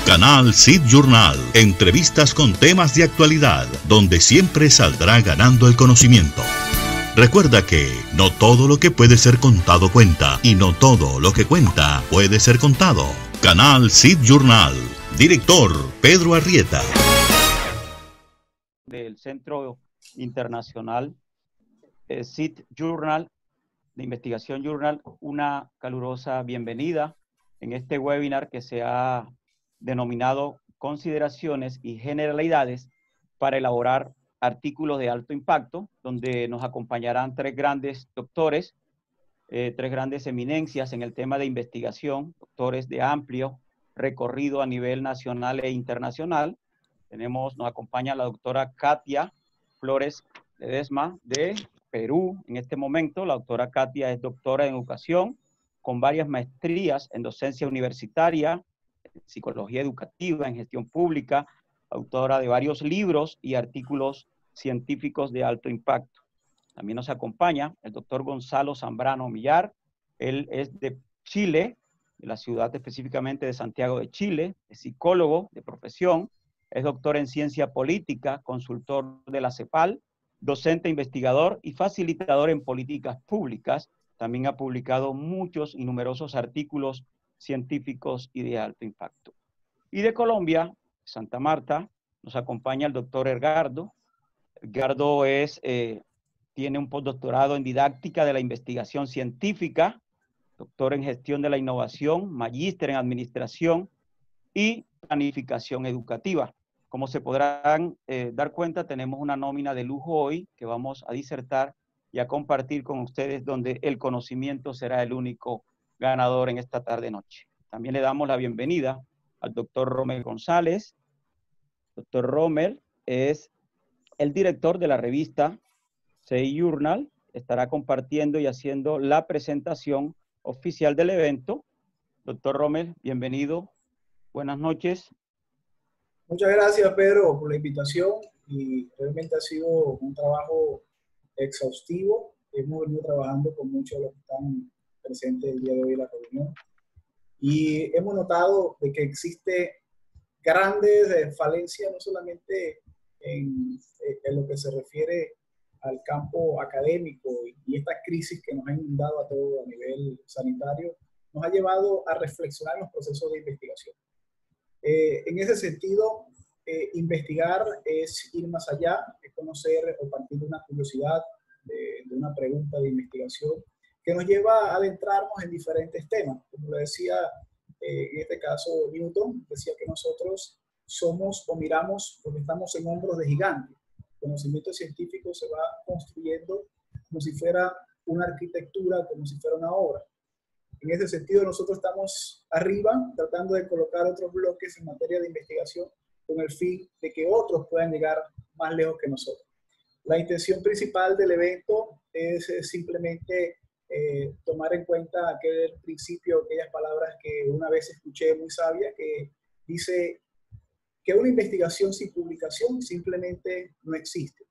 Canal Seed Journal. Entrevistas con temas de actualidad, donde siempre saldrá ganando el conocimiento. Recuerda que no todo lo que puede ser contado cuenta, y no todo lo que cuenta puede ser contado. Canal Seed Journal. Director Pedro Arrieta. Del Centro Internacional Seed Journal, de Investigación Journal, una calurosa bienvenida en este webinar que se ha denominado Consideraciones y Generalidades para elaborar artículos de alto impacto, donde nos acompañarán tres grandes doctores, tres grandes eminencias en el tema de investigación, doctores de amplio recorrido a nivel nacional e internacional. Nos acompaña la doctora Katia Flores Ledesma de Perú en este momento. La doctora Katia es doctora en educación con varias maestrías en docencia universitaria, en psicología educativa, en gestión pública, autora de varios libros y artículos científicos de alto impacto. También nos acompaña el doctor Gonzalo Zambrano Millar. Él es de Chile, de la ciudad específicamente de Santiago de Chile, es psicólogo de profesión, es doctor en ciencia política, consultor de la CEPAL, docente investigador y facilitador en políticas públicas. También ha publicado muchos y numerosos artículos científicos y de alto impacto. Y de Colombia, Santa Marta, nos acompaña el doctor Edgardo. Edgardo tiene un postdoctorado en didáctica de la investigación científica, doctor en gestión de la innovación, magíster en administración y planificación educativa. Como se podrán dar cuenta, tenemos una nómina de lujo hoy que vamos a disertar y a compartir con ustedes, donde el conocimiento será el único ganador en esta tarde-noche. También le damos la bienvenida al doctor Rommel González. Doctor Rommel es el director de la revista Seed Journal. Estará compartiendo y haciendo la presentación oficial del evento. Doctor Rommel, bienvenido. Buenas noches. Muchas gracias, Pedro, por la invitación, y realmente ha sido un trabajo exhaustivo. Hemos venido trabajando con muchos de los que están presentes el día de hoy en la reunión, y hemos notado de que existe grandes falencias, no solamente en lo que se refiere al campo académico, y esta crisis que nos ha inundado a todos a nivel sanitario, nos ha llevado a reflexionar en los procesos de investigación. En ese sentido, investigar es ir más allá, es conocer o partir de una curiosidad, de una pregunta de investigación que nos lleva a adentrarnos en diferentes temas. Como lo decía, en este caso Newton, decía que nosotros somos o miramos porque estamos en hombros de gigantes. El conocimiento científico se va construyendo como si fuera una arquitectura, como si fuera una obra. En ese sentido, nosotros estamos arriba tratando de colocar otros bloques en materia de investigación con el fin de que otros puedan llegar más lejos que nosotros. La intención principal del evento es simplemente tomar en cuenta aquel principio, aquellas palabras que una vez escuché muy sabia, que dice que una investigación sin publicación simplemente no existe.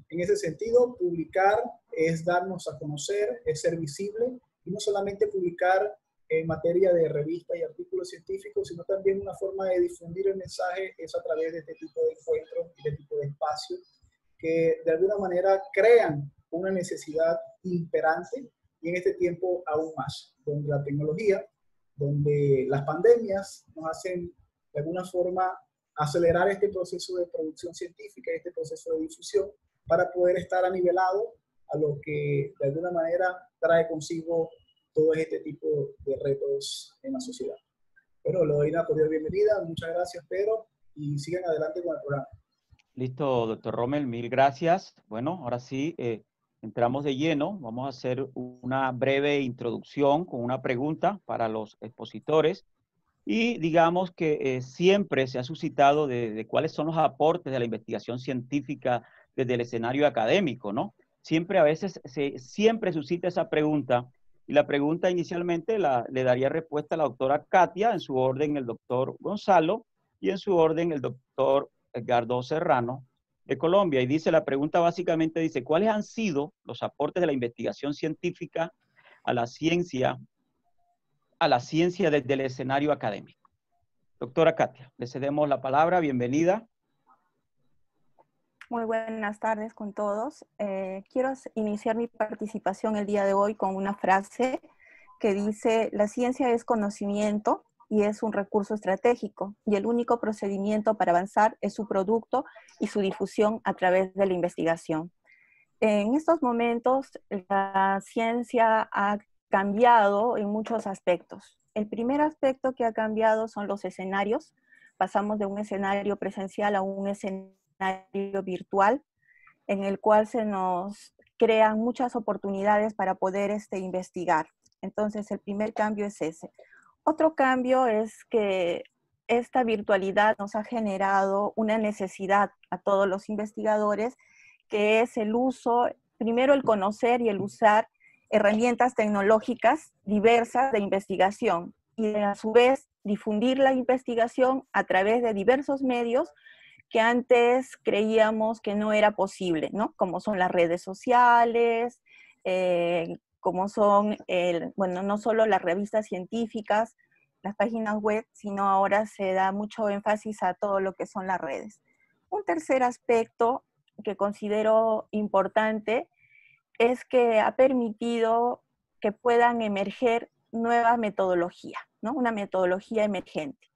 En ese sentido, publicar es darnos a conocer, es ser visible, y no solamente publicar en materia de revistas y artículos científicos, sino también una forma de difundir el mensaje es a través de este tipo de encuentros y de este tipo de espacios que de alguna manera crean una necesidad imperante, y en este tiempo aún más, donde la tecnología, donde las pandemias nos hacen de alguna forma acelerar este proceso de producción científica, este proceso de difusión, para poder estar anivelado a lo que de alguna manera trae consigo todo este tipo de retos en la sociedad. Bueno, le doy una cordial bienvenida, muchas gracias, Pedro, y sigan adelante con el programa. Listo, doctor Rommel, mil gracias. Bueno, ahora sí, entramos de lleno. Vamos a hacer una breve introducción con una pregunta para los expositores. Y digamos que siempre se ha suscitado de cuáles son los aportes de la investigación científica desde el escenario académico, ¿no? Siempre a veces siempre suscita esa pregunta, y la pregunta inicialmente le daría respuesta a la doctora Katia, en su orden el doctor Gonzalo, y en su orden el doctor Edgardo Serrano de Colombia. Y dice, la pregunta básicamente dice, ¿cuáles han sido los aportes de la investigación científica a la ciencia desde el escenario académico? Doctora Katia, le cedemos la palabra, bienvenida. Muy buenas tardes con todos. Quiero iniciar mi participación el día de hoy con una frase que dice: la ciencia es conocimiento y es un recurso estratégico, y el único procedimiento para avanzar es su producto y su difusión a través de la investigación. En estos momentos, la ciencia ha cambiado en muchos aspectos. El primer aspecto que ha cambiado son los escenarios. Pasamos de un escenario presencial a un escenario virtual, en el cual se nos crean muchas oportunidades para poder investigar. Entonces, el primer cambio es ese. Otro cambio es que esta virtualidad nos ha generado una necesidad a todos los investigadores, que es el uso, primero el conocer y el usar herramientas tecnológicas diversas de investigación, y a su vez difundir la investigación a través de diversos medios que antes creíamos que no era posible, ¿no? Como son las redes sociales, como son, bueno, no solo las revistas científicas, las páginas web, sino ahora se da mucho énfasis a todo lo que son las redes. Un tercer aspecto que considero importante es que ha permitido que puedan emerger nueva metodología, ¿no? Una metodología emergente.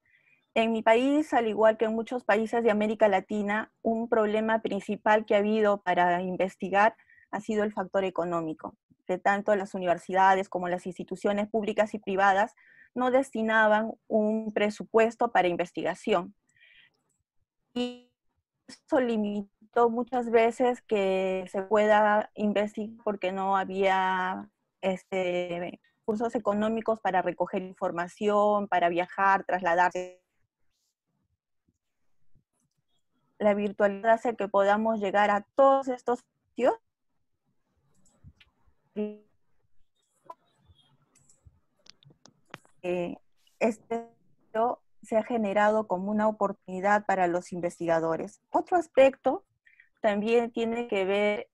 En mi país, al igual que en muchos países de América Latina, un problema principal que ha habido para investigar ha sido el factor económico, que tanto las universidades como las instituciones públicas y privadas no destinaban un presupuesto para investigación. Y eso limitó muchas veces que se pueda investigar porque no había recursos económicos para recoger información, para viajar, trasladarse. La virtualidad hace que podamos llegar a todos estos sitios. Esto se ha generado como una oportunidad para los investigadores. Otro aspecto también tiene que ver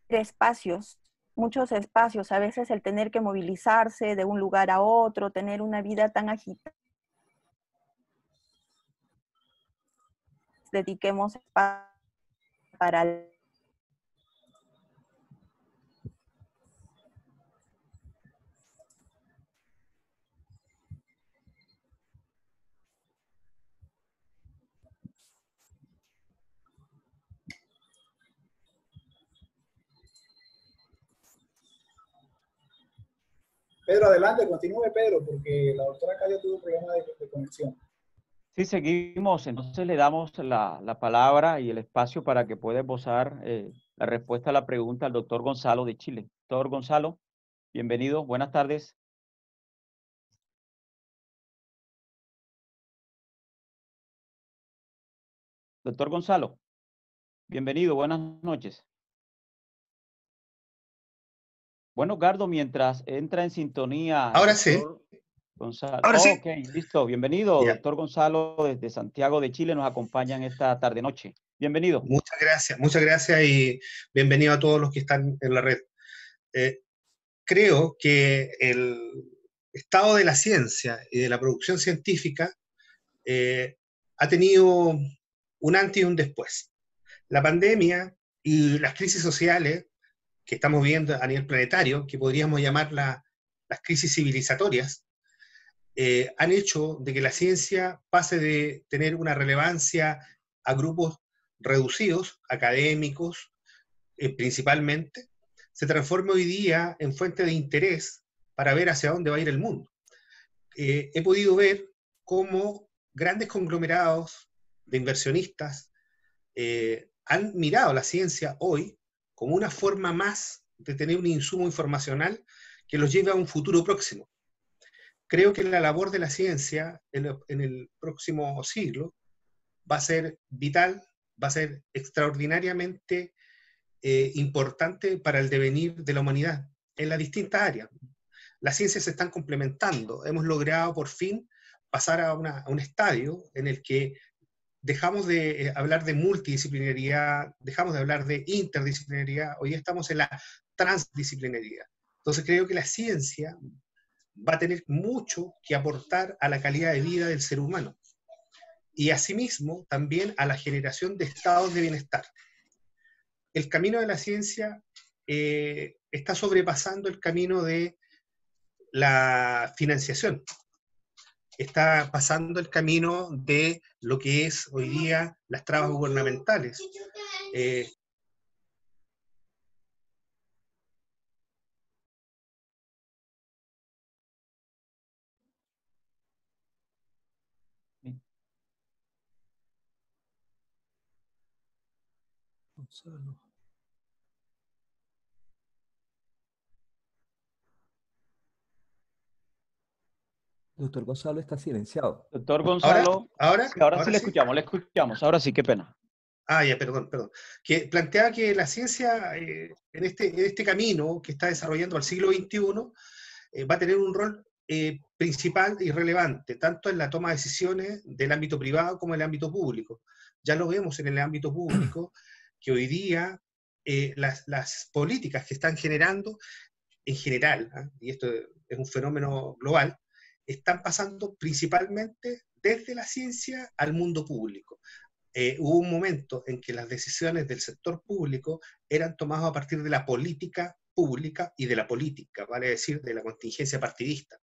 espacios, muchos espacios, a veces el tener que movilizarse de un lugar a otro, tener una vida tan agitada. Dediquemos espacio para Pedro, adelante, continúe, Pedro, porque la doctora Katia tuvo problemas de conexión. Sí, seguimos. Entonces le damos la palabra y el espacio para que pueda esbozar la respuesta a la pregunta al doctor Gonzalo de Chile. Doctor Gonzalo, bienvenido. Buenas tardes. Doctor Gonzalo, bienvenido. Buenas noches. Bueno, Gardo, mientras entra en sintonía... Ahora sí. Gonzalo. Ahora sí. Ok, listo. Bienvenido, Ya. doctor Gonzalo, desde Santiago de Chile, nos acompaña en esta tarde-noche. Bienvenido. Muchas gracias y bienvenido a todos los que están en la red. Creo que el estado de la ciencia y de la producción científica ha tenido un antes y un después. La pandemia y las crisis sociales que estamos viendo a nivel planetario, que podríamos llamar las crisis civilizatorias, han hecho de que la ciencia pase de tener una relevancia a grupos reducidos, académicos principalmente, se transforme hoy día en fuente de interés para ver hacia dónde va a ir el mundo. He podido ver cómo grandes conglomerados de inversionistas han mirado la ciencia hoy como una forma más de tener un insumo informacional que los lleve a un futuro próximo. Creo que la labor de la ciencia en el próximo siglo va a ser vital, va a ser extraordinariamente importante para el devenir de la humanidad en las distintas áreas. Las ciencias se están complementando. Hemos logrado por fin pasar a un estadio en el que dejamos de hablar de multidisciplinaridad, dejamos de hablar de interdisciplinaridad, hoy estamos en la transdisciplinaridad. Entonces creo que la ciencia va a tener mucho que aportar a la calidad de vida del ser humano y asimismo también a la generación de estados de bienestar. El camino de la ciencia está sobrepasando el camino de la financiación, está pasando el camino de lo que es hoy día las trabas gubernamentales. Gonzalo. Doctor Gonzalo está silenciado. Doctor Gonzalo, ¿Ahora? sí, ahora sí le escuchamos, ahora sí, qué pena. Ya, perdón. Que plantea que la ciencia en este camino que está desarrollando al siglo XXI va a tener un rol principal y relevante, tanto en la toma de decisiones del ámbito privado como en el ámbito público. Ya lo vemos en el ámbito público, que hoy día las políticas que están generando, en general, y esto es un fenómeno global, están pasando principalmente desde la ciencia al mundo público. Hubo un momento en que las decisiones del sector público eran tomadas a partir de la política pública y de la política, vale decir, de la contingencia partidista.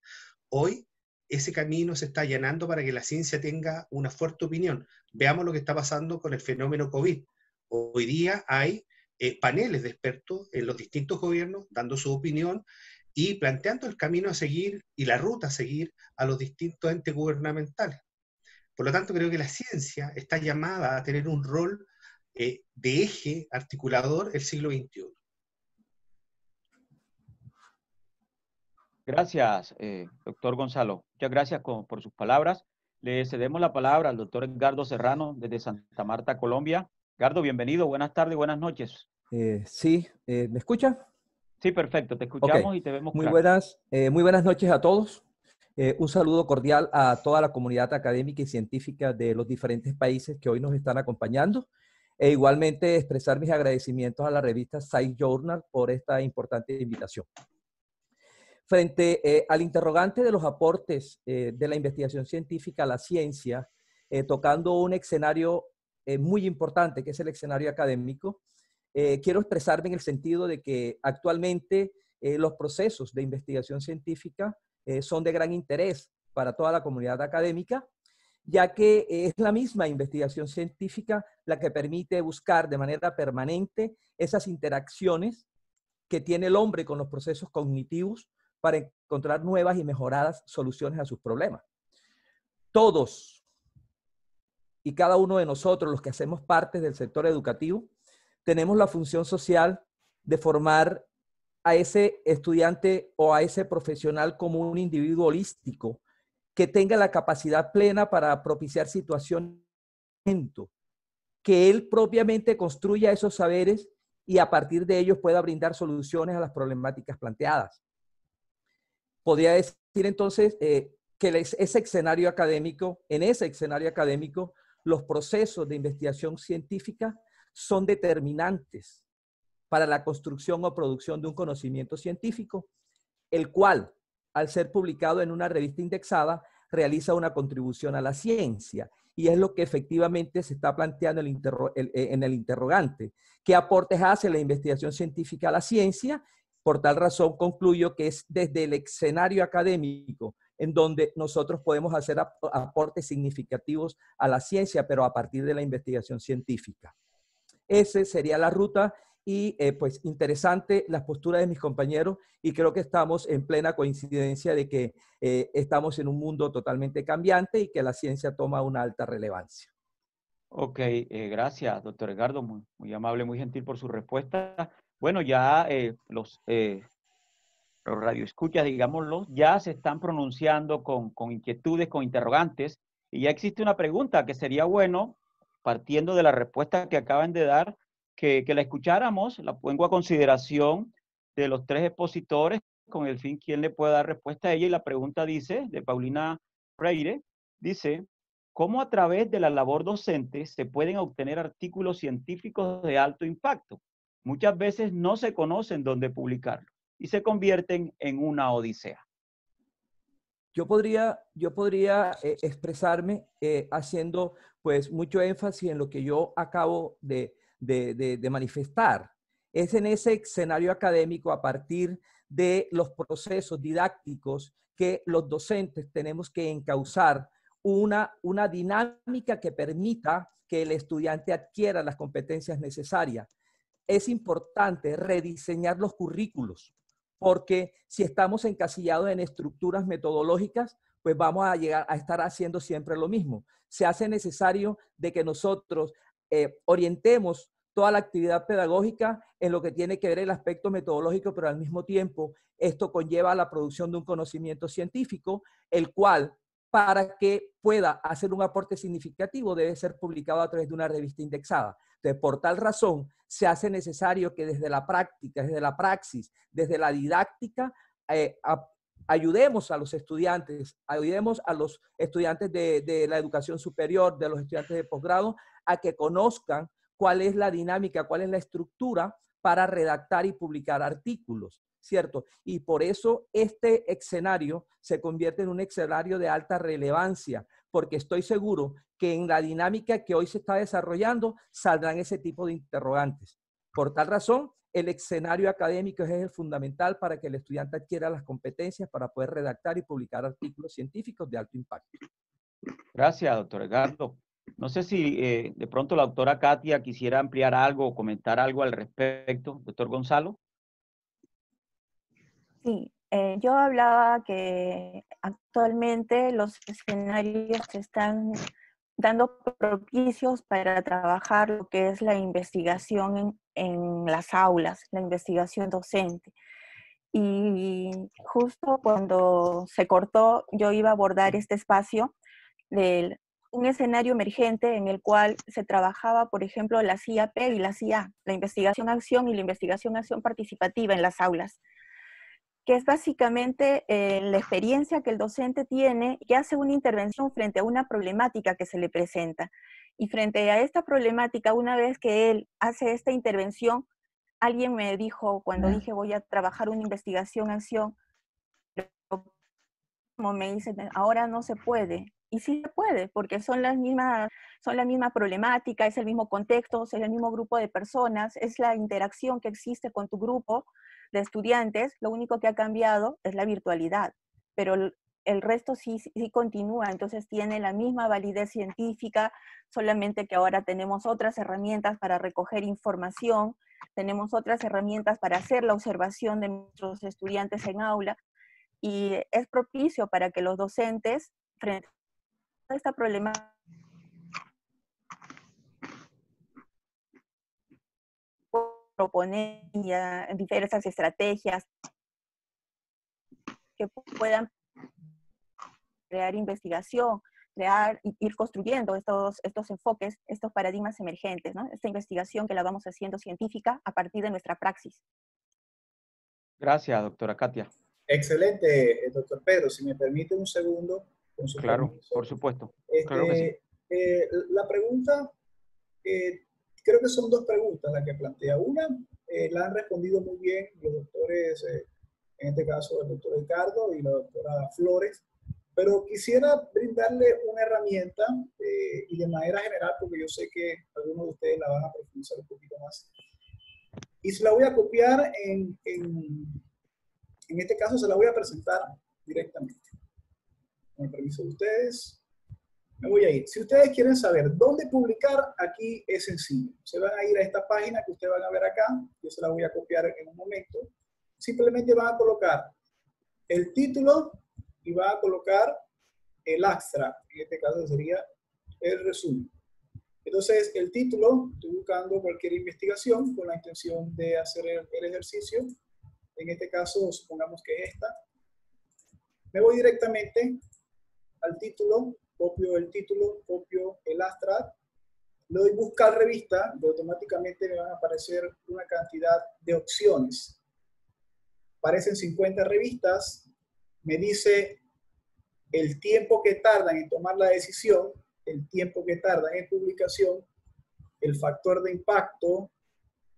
Hoy ese camino se está allanando para que la ciencia tenga una fuerte opinión. Veamos lo que está pasando con el fenómeno COVID. Hoy día hay paneles de expertos en los distintos gobiernos dando su opinión y planteando el camino a seguir y la ruta a seguir a los distintos entes gubernamentales. Por lo tanto, creo que la ciencia está llamada a tener un rol de eje articulador el siglo XXI. Gracias, doctor Gonzalo. Muchas gracias por sus palabras. Le cedemos la palabra al doctor Edgardo Serrano desde Santa Marta, Colombia. Edgardo, bienvenido. Buenas tardes, buenas noches. Sí, ¿me escucha? Sí, perfecto. Te escuchamos y te vemos muy claro. Muy buenas noches a todos. Un saludo cordial a toda la comunidad académica y científica de los diferentes países que hoy nos están acompañando. E igualmente expresar mis agradecimientos a la revista Science Journal por esta importante invitación. Frente al interrogante de los aportes de la investigación científica a la ciencia, tocando un escenario muy importante, que es el escenario académico, quiero expresarme en el sentido de que actualmente los procesos de investigación científica son de gran interés para toda la comunidad académica, ya que es la misma investigación científica la que permite buscar de manera permanente esas interacciones que tiene el hombre con los procesos cognitivos para encontrar nuevas y mejoradas soluciones a sus problemas. Todos y cada uno de nosotros, los que hacemos parte del sector educativo, tenemos la función social de formar a ese estudiante o a ese profesional como un individuo holístico que tenga la capacidad plena para propiciar situaciones, que él propiamente construya esos saberes y a partir de ellos pueda brindar soluciones a las problemáticas planteadas. Podría decir entonces que en ese escenario académico, los procesos de investigación científica son determinantes para la construcción o producción de un conocimiento científico, el cual, al ser publicado en una revista indexada, realiza una contribución a la ciencia. Y es lo que efectivamente se está planteando en el interrogante. ¿Qué aportes hace la investigación científica a la ciencia? Por tal razón, concluyo que es desde el escenario académico en donde nosotros podemos hacer aportes significativos a la ciencia, pero a partir de la investigación científica. Esa sería la ruta y pues interesante las posturas de mis compañeros y creo que estamos en plena coincidencia de que estamos en un mundo totalmente cambiante y que la ciencia toma una alta relevancia. Ok, gracias, doctor Edgardo, muy amable, muy gentil por su respuesta. Bueno, ya los radioescuchas, digámoslo, ya se están pronunciando con inquietudes, con interrogantes, y ya existe una pregunta que sería bueno, partiendo de la respuesta que acaban de dar, que la escucháramos, la pongo a consideración de los tres expositores, con el fin quién le pueda dar respuesta a ella, y la pregunta dice, de Paulina Freire, dice, ¿cómo a través de la labor docente se pueden obtener artículos científicos de alto impacto? Muchas veces no se conocen dónde publicarlos y se convierten en una odisea. Yo podría expresarme haciendo pues mucho énfasis en lo que yo acabo de manifestar. Es en ese escenario académico, a partir de los procesos didácticos, que los docentes tenemos que encauzar una dinámica que permita que el estudiante adquiera las competencias necesarias. Es importante rediseñar los currículos, porque si estamos encasillados en estructuras metodológicas, pues vamos a llegar a estar haciendo siempre lo mismo. Se hace necesario de que nosotros orientemos toda la actividad pedagógica en lo que tiene que ver el aspecto metodológico, pero al mismo tiempo esto conlleva la producción de un conocimiento científico, el cual, para que pueda hacer un aporte significativo, debe ser publicado a través de una revista indexada. Entonces, por tal razón, se hace necesario que desde la práctica, desde la praxis, desde la didáctica, ayudemos a los estudiantes de la educación superior, de los estudiantes de posgrado, a que conozcan cuál es la dinámica, cuál es la estructura para redactar y publicar artículos, ¿cierto? Y por eso este escenario se convierte en un escenario de alta relevancia, porque estoy seguro que en la dinámica que hoy se está desarrollando saldrán ese tipo de interrogantes. Por tal razón, el escenario académico es el fundamental para que el estudiante adquiera las competencias para poder redactar y publicar artículos científicos de alto impacto. Gracias, doctor Edgardo. No sé si de pronto la doctora Katia quisiera ampliar algo o comentar algo al respecto. Doctor Gonzalo. Sí, yo hablaba que actualmente los escenarios están dando propicios para trabajar lo que es la investigación en las aulas, la investigación docente. Y justo cuando se cortó, yo iba a abordar este espacio de un escenario emergente en el cual se trabajaba, por ejemplo, la CIAP y la CIA, la investigación-acción y la investigación-acción participativa en las aulas, que es básicamente la experiencia que el docente tiene, que hace una intervención frente a una problemática que se le presenta. Y frente a esta problemática, una vez que él hace esta intervención, alguien me dijo, cuando dije voy a trabajar una investigación-acción, como me dicen, ahora no se puede. Y sí se puede, porque son la misma problemática, es el mismo contexto, es el mismo grupo de personas, es la interacción que existe con tu grupo de estudiantes. Lo único que ha cambiado es la virtualidad, pero el resto sí continúa, entonces tiene la misma validez científica, solamente que ahora tenemos otras herramientas para recoger información, tenemos otras herramientas para hacer la observación de nuestros estudiantes en aula, y es propicio para que los docentes, frente a esta problemática, proponer diversas estrategias que puedan crear investigación, ir construyendo estos enfoques, estos paradigmas emergentes, ¿no? Esta investigación que la vamos haciendo científica a partir de nuestra praxis. Gracias, doctora Katia. Excelente, doctor Pedro. Si me permite un segundo. Con su claro, permiso. por supuesto. Claro que sí. La pregunta, creo que son dos preguntas las que plantea. Una, la han respondido muy bien los doctores, en este caso el doctor Edgardo y la doctora Flores, pero quisiera brindarle una herramienta y de manera general, porque yo sé que algunos de ustedes la van a profundizar un poquito más. Y se la voy a copiar en este caso se la voy a presentar directamente. Con el permiso de ustedes, me voy a ir. Si ustedes quieren saber dónde publicar, aquí es sencillo. Se van a ir a esta página que ustedes van a ver acá. Yo se la voy a copiar en un momento. Simplemente van a colocar el título y van a colocar el abstract. En este caso sería el resumen. Entonces, el título, estoy buscando cualquier investigación con la intención de hacer el ejercicio. En este caso, supongamos que es esta. Me voy directamente al título, copio el título, copio el abstract, le doy buscar revista y automáticamente me van a aparecer una cantidad de opciones. Aparecen 50 revistas, me dice el tiempo que tardan en tomar la decisión, el tiempo que tardan en publicación, el factor de impacto,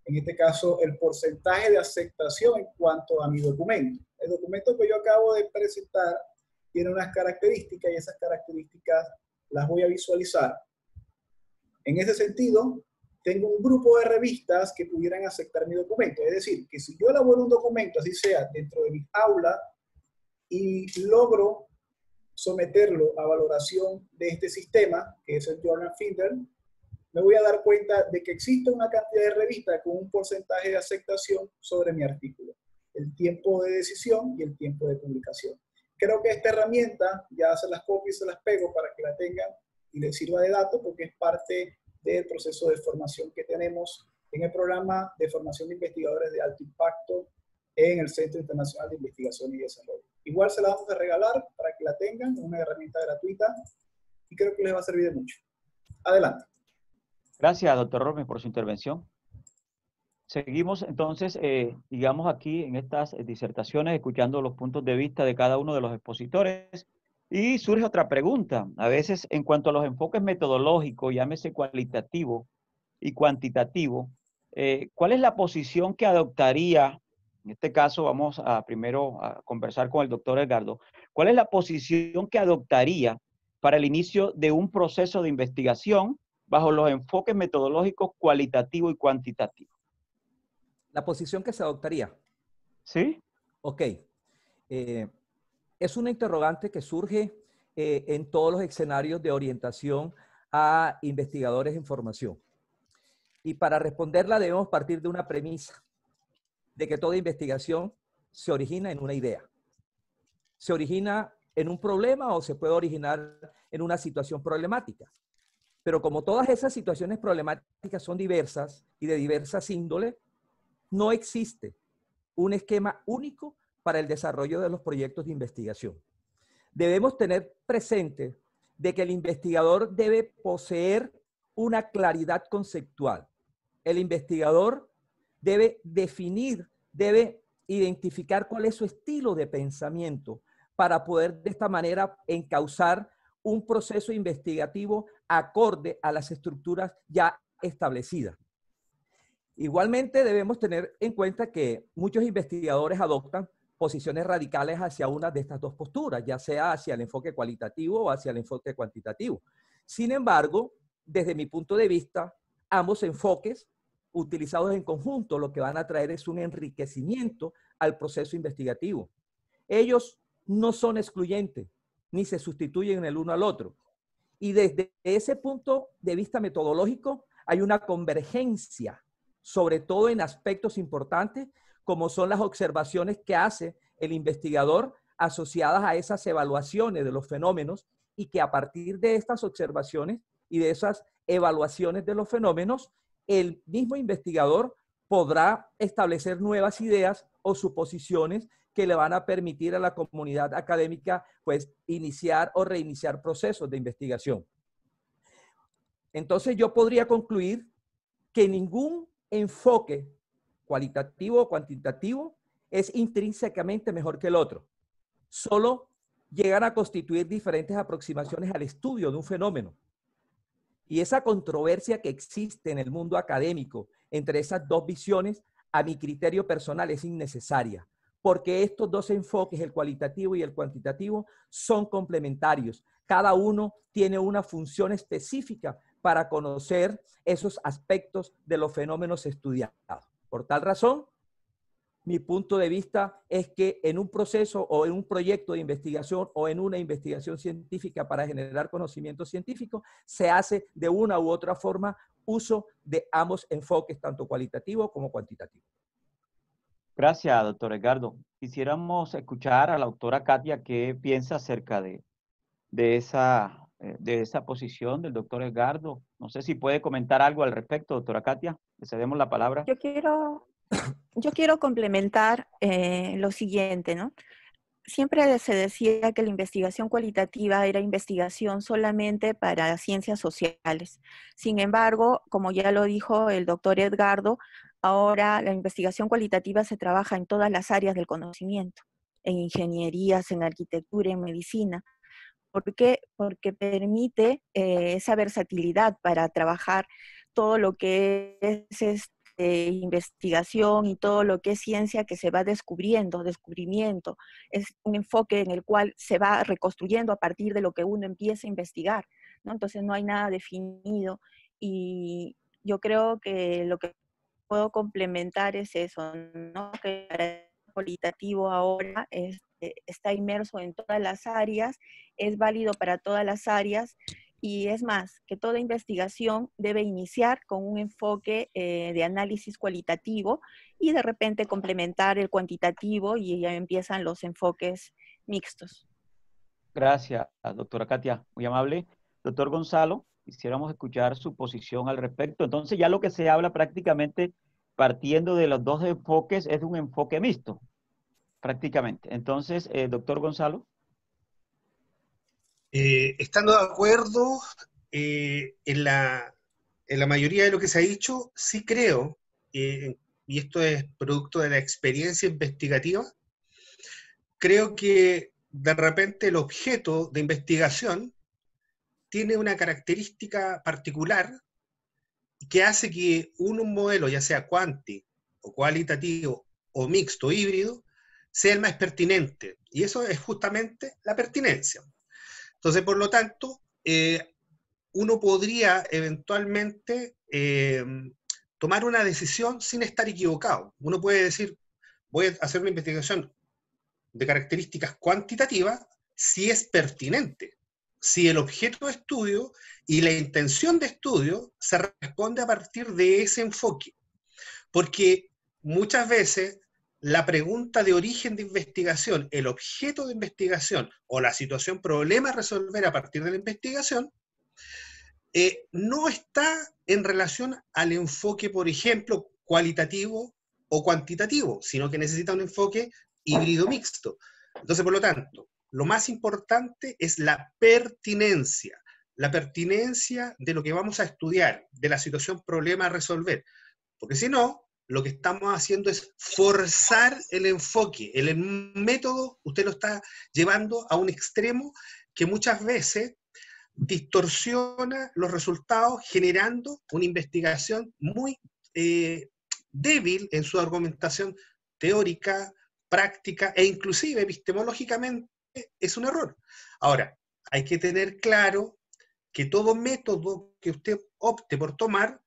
en este caso el porcentaje de aceptación en cuanto a mi documento. El documento que yo acabo de presentar tiene unas características y esas características las voy a visualizar. En ese sentido, tengo un grupo de revistas que pudieran aceptar mi documento. Es decir, que si yo elaboro un documento, así sea dentro de mi aula, y logro someterlo a valoración de este sistema, que es el Journal Finder, me voy a dar cuenta de que existe una cantidad de revistas con un porcentaje de aceptación sobre mi artículo, el tiempo de decisión y el tiempo de publicación. Creo que esta herramienta, ya se las copio y se las pego para que la tengan y les sirva de dato, porque es parte del proceso de formación que tenemos en el programa de formación de investigadores de alto impacto en el Centro Internacional de Investigación y Desarrollo. Igual se la vamos a regalar para que la tengan, es una herramienta gratuita y creo que les va a servir de mucho. Adelante. Gracias, doctor Romes, por su intervención. Seguimos entonces, digamos aquí en estas disertaciones, escuchando los puntos de vista de cada uno de los expositores. Y surge otra pregunta, a veces en cuanto a los enfoques metodológicos, llámese cualitativo y cuantitativo, ¿cuál es la posición que adoptaría? En este caso vamos a primero a conversar con el doctor Edgardo. ¿Cuál es la posición que adoptaría para el inicio de un proceso de investigación bajo los enfoques metodológicos cualitativo y cuantitativo? La posición que se adoptaría. ¿Sí? Ok. Es una interrogante que surge en todos los escenarios de orientación a investigadores en formación. Y para responderla debemos partir de una premisa, de que toda investigación se origina en una idea. Se origina en un problema o se puede originar en una situación problemática. Pero como todas esas situaciones problemáticas son diversas y de diversas índoles, no existe un esquema único para el desarrollo de los proyectos de investigación. Debemos tener presente de que el investigador debe poseer una claridad conceptual. El investigador debe definir, debe identificar cuál es su estilo de pensamiento para poder de esta manera encauzar un proceso investigativo acorde a las estructuras ya establecidas. Igualmente debemos tener en cuenta que muchos investigadores adoptan posiciones radicales hacia una de estas dos posturas, ya sea hacia el enfoque cualitativo o hacia el enfoque cuantitativo. Sin embargo, desde mi punto de vista, ambos enfoques utilizados en conjunto lo que van a traer es un enriquecimiento al proceso investigativo. Ellos no son excluyentes, ni se sustituyen el uno al otro. Y desde ese punto de vista metodológico hay una convergencia, sobre todo en aspectos importantes como son las observaciones que hace el investigador asociadas a esas evaluaciones de los fenómenos y que a partir de estas observaciones y de esas evaluaciones de los fenómenos, el mismo investigador podrá establecer nuevas ideas o suposiciones que le van a permitir a la comunidad académica pues iniciar o reiniciar procesos de investigación. Entonces yo podría concluir que ningún enfoque cualitativo o cuantitativo es intrínsecamente mejor que el otro. Solo llegan a constituir diferentes aproximaciones al estudio de un fenómeno. Y esa controversia que existe en el mundo académico entre esas dos visiones, a mi criterio personal, es innecesaria, porque estos dos enfoques, el cualitativo y el cuantitativo, son complementarios. Cada uno tiene una función específica para conocer esos aspectos de los fenómenos estudiados. Por tal razón, mi punto de vista es que en un proceso o en un proyecto de investigación o en una investigación científica para generar conocimiento científico, se hace de una u otra forma uso de ambos enfoques, tanto cualitativo como cuantitativo. Gracias, doctor Edgardo. Quisiéramos escuchar a la doctora Katia qué piensa acerca de esa posición del doctor Edgardo. No sé si puede comentar algo al respecto, doctora Katia. Le cedemos la palabra. Yo quiero complementar lo siguiente, ¿no? Siempre se decía que la investigación cualitativa era investigación solamente para ciencias sociales. Sin embargo, como ya lo dijo el doctor Edgardo, ahora la investigación cualitativa se trabaja en todas las áreas del conocimiento, en ingenierías, en arquitectura, en medicina. ¿Por qué? Porque permite esa versatilidad para trabajar todo lo que es investigación y todo lo que es ciencia que se va descubrimiento. Es un enfoque en el cual se va reconstruyendo a partir de lo que uno empieza a investigar, ¿no? Entonces no hay nada definido y yo creo que lo que puedo complementar es eso, ¿no? Que el cualitativo ahora está inmerso en todas las áreas, es válido para todas las áreas. Y es más, que toda investigación debe iniciar con un enfoque de análisis cualitativo y de repente complementar el cuantitativo y ya empiezan los enfoques mixtos. Gracias, doctora Katia, muy amable. Doctor Gonzalo, quisiéramos escuchar su posición al respecto. Entonces ya lo que se habla prácticamente partiendo de los dos enfoques es de un enfoque mixto, prácticamente. Entonces, doctor Gonzalo. Estando de acuerdo en la mayoría de lo que se ha dicho, sí creo, y esto es producto de la experiencia investigativa, creo que de repente el objeto de investigación tiene una característica particular que hace que un modelo, ya sea cuanti o cualitativo o mixto o híbrido, sea el más pertinente. Y eso es justamente la pertinencia. Entonces, por lo tanto, uno podría eventualmente tomar una decisión sin estar equivocado. Uno puede decir, voy a hacer una investigación de características cuantitativas si es pertinente, si el objeto de estudio y la intención de estudio se responde a partir de ese enfoque. Porque muchas veces la pregunta de origen de investigación, el objeto de investigación o la situación problema a resolver a partir de la investigación, no está en relación al enfoque, por ejemplo, cualitativo o cuantitativo, sino que necesita un enfoque híbrido mixto. Entonces, por lo tanto, lo más importante es la pertinencia de lo que vamos a estudiar, de la situación problema a resolver. Porque si no, lo que estamos haciendo es forzar el enfoque. El método, usted lo está llevando a un extremo que muchas veces distorsiona los resultados, generando una investigación muy débil en su argumentación teórica, práctica e inclusive epistemológicamente es un error. Ahora, hay que tener claro que todo método que usted opte por tomar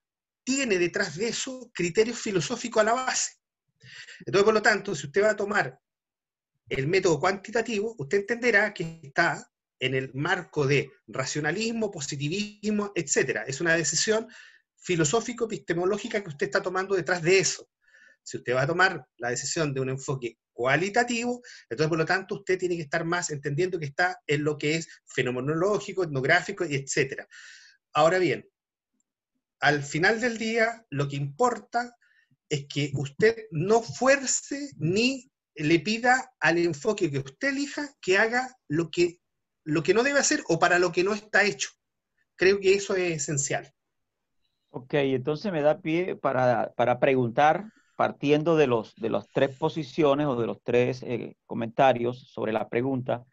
tiene detrás de eso criterios filosóficos a la base. Entonces, por lo tanto, si usted va a tomar el método cuantitativo, usted entenderá que está en el marco de racionalismo, positivismo, etc. Es una decisión filosófico-epistemológica que usted está tomando detrás de eso. Si usted va a tomar la decisión de un enfoque cualitativo, entonces por lo tanto usted tiene que estar más entendiendo que está en lo que es fenomenológico, etnográfico, etc. Ahora bien, al final del día, lo que importa es que usted no fuerce ni le pida al enfoque que usted elija que haga lo que no debe hacer o para lo que no está hecho. Creo que eso es esencial. Ok, entonces me da pie para preguntar, partiendo de las tres posiciones o de los tres comentarios sobre la pregunta.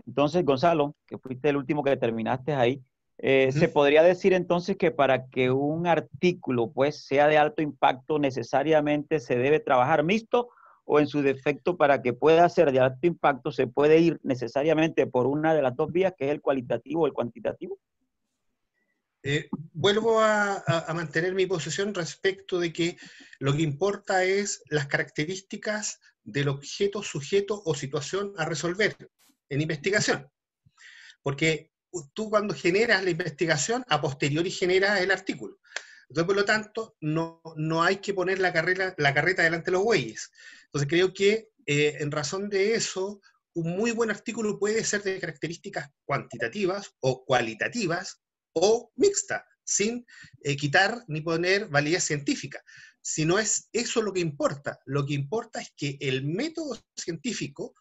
Entonces, Gonzalo, que fuiste el último que terminaste ahí, ¿se podría decir entonces que para que un artículo pues sea de alto impacto necesariamente se debe trabajar mixto o en su defecto para que pueda ser de alto impacto se puede ir necesariamente por una de las dos vías que es el cualitativo o el cuantitativo? Vuelvo a mantener mi posición respecto de que lo que importa es las características del objeto, sujeto o situación a resolver en investigación. Porque tú cuando generas la investigación, a posteriori generas el artículo. Entonces, por lo tanto, no hay que poner la carreta delante de los bueyes. Entonces, creo que en razón de eso, un muy buen artículo puede ser de características cuantitativas o cualitativas o mixta, sin quitar ni poner validez científica. Si no es eso lo que importa es que el método científico